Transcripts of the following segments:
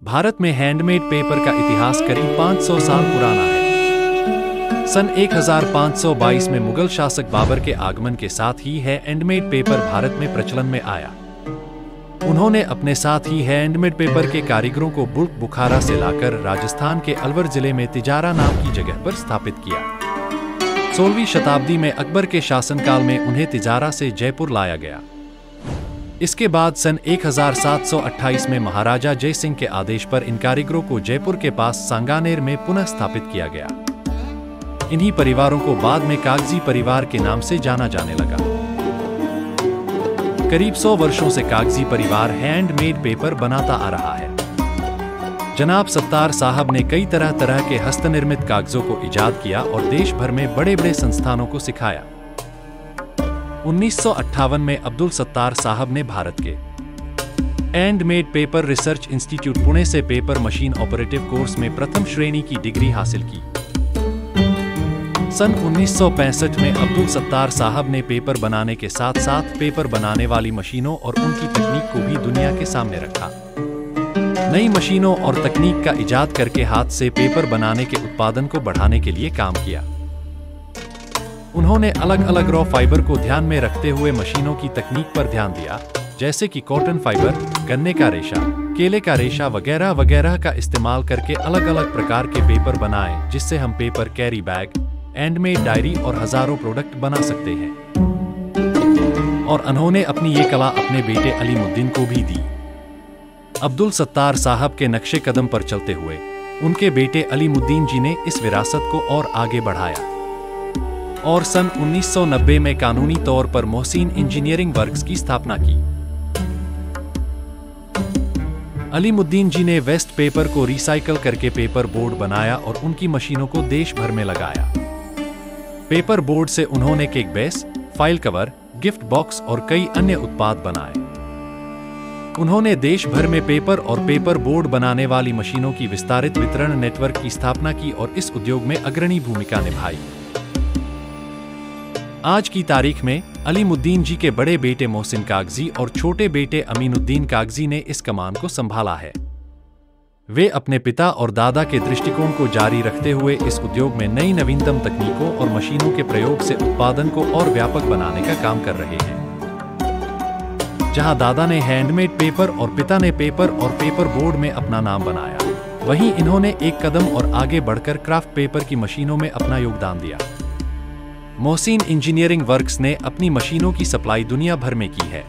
भारत में handmade paper का इतिहास करीब 500 साल पुराना है। सन 1522 में मुगल शासक बाबर के आगमन के साथ ही हैंडमेड पेपर भारत में प्रचलन में आया। उन्होंने अपने साथ ही हैंडमेड पेपर के कारीगरों को बुल्क बुखारा से लाकर राजस्थान के अलवर जिले में तिजारा नाम की जगह पर स्थापित किया। 16वीं शताब्दी में अकबर के शासनकाल में उन्हें तिजारा से जयपुर लाया गया। इसके बाद सन 1728 में महाराजा जय सिंह के आदेश पर इन कारीगरों को जयपुर के पास सांगानेर में पुनः स्थापित किया गया। इन्हीं परिवारों को बाद में कागजी परिवार के नाम से जाना जाने लगा। करीब 100 वर्षों से कागजी परिवार हैंडमेड पेपर बनाता आ रहा है। जनाब सत्तार साहब ने कई तरह तरह के हस्तनिर्मित कागजों को इजाद किया और देश भर में बड़े बड़े संस्थानों को सिखाया। 1958 में अब्दुल सत्तार साहब ने भारत के handmade paper research institute Pune से पेपर मशीन ऑपरेटिव कोर्स में प्रथम श्रेणी की डिग्री हासिल की। सन 1965 में अब्दुल सत्तार साहब ने पेपर बनाने के साथ साथ पेपर बनाने वाली मशीनों और उनकी तकनीक को भी दुनिया के सामने रखा। नई मशीनों और तकनीक का इजाद करके हाथ से पेपर बनाने के उत्पादन को बढ़ाने के लिए काम किया। उन्होंने अलग अलग रॉ फाइबर को ध्यान में रखते हुए मशीनों की तकनीक पर ध्यान दिया, जैसे कि कॉटन फाइबर, गन्ने का रेशा, केले का रेशा वगैरह वगैरह का इस्तेमाल करके अलग अलग प्रकार के पेपर बनाए, जिससे हम paper carry bag, handmade diary और हजारों प्रोडक्ट बना सकते हैं। और उन्होंने अपनी ये कला अपने बेटे अलीमुद्दीन को भी दी। अब्दुल सत्तार साहब के नक्शे कदम पर चलते हुए उनके बेटे अलीमुद्दीन जी ने इस विरासत को और आगे बढ़ाया और सन 1990 में कानूनी तौर पर मोहसिन इंजीनियरिंग वर्क्स की स्थापना की। अलीमुद्दीन जी ने वेस्ट पेपर को रिसाइकल करके पेपर बोर्ड बनाया और उनकी मशीनों को देश भर में लगाया। पेपर बोर्ड से उन्होंने cake base, file cover, gift box और कई अन्य उत्पाद बनाए। उन्होंने देश भर में पेपर और पेपर बोर्ड बनाने वाली मशीनों की विस्तारित वितरण नेटवर्क की स्थापना की और इस उद्योग में अग्रणी भूमिका निभाई। आज की तारीख में अलीमुद्दीन जी के बड़े बेटे मोहसिन कागजी और छोटे बेटे अमीनुद्दीन कागजी ने इस कमान को संभाला है। वे अपने पिता और दादा के दृष्टिकोण को जारी रखते हुए इस उद्योग में नई नवीनतम तकनीकों और मशीनों के प्रयोग से उत्पादन को और व्यापक बनाने का काम कर रहे हैं। जहां दादा ने हैंडमेड पेपर और पिता ने पेपर और पेपर बोर्ड में अपना नाम बनाया, वहीं इन्होंने एक कदम और आगे बढ़कर क्राफ्ट पेपर की मशीनों में अपना योगदान दिया। मोहसिन इंजीनियरिंग वर्क्स ने अपनी मशीनों की सप्लाई दुनिया भर में की है।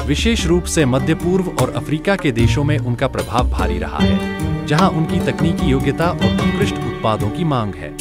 विशेष रूप से मध्य पूर्व और अफ्रीका के देशों में उनका प्रभाव भारी रहा है, जहां उनकी तकनीकी योग्यता और उत्कृष्ट उत्पादों की मांग है।